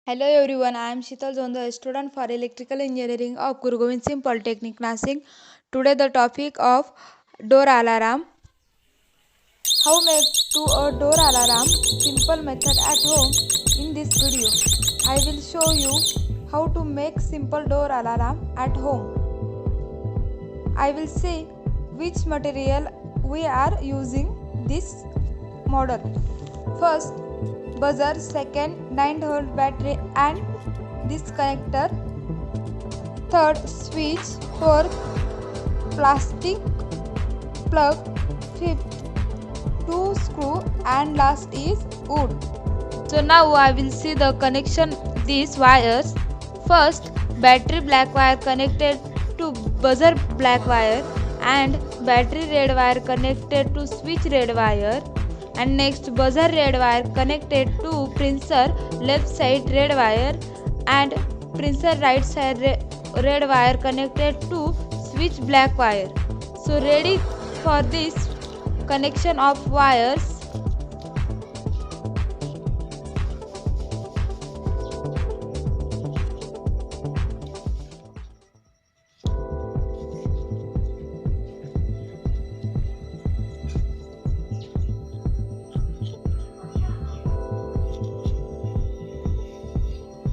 Hello everyone, I am SHITAL Jondhale, student for Electrical Engineering of Guru Gobind Singh Polytechnic, Nasik. Today the topic of door alarm. How make to a door alarm? Simple method at home. In this video, I will show you how to make simple door alarm at home. I will say which material we are using this model. First, buzzer, second 9-volt battery and this connector, third switch, fourth plastic plug, fifth 2 screw and last is wood. So now I will see the connection these wires. First, battery black wire connected to buzzer black wire and battery red wire connected to switch red wire, and next buzzer red wire connected to printer left side red wire and printer right side red wire connected to switch black wire. So ready for this connection of wires.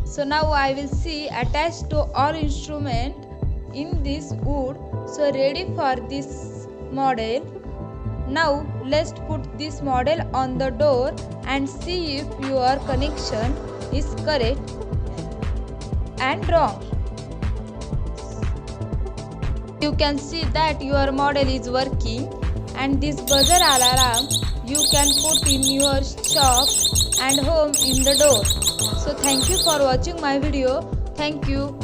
So now I will see attached to all instrument in this wood. So ready for this model. Now let's put this model on the door and see if your connection is correct and wrong. You can see that your model is working, and this buzzer alarm you can put in your shop and home in the door. So thank you for watching my video. Thank you.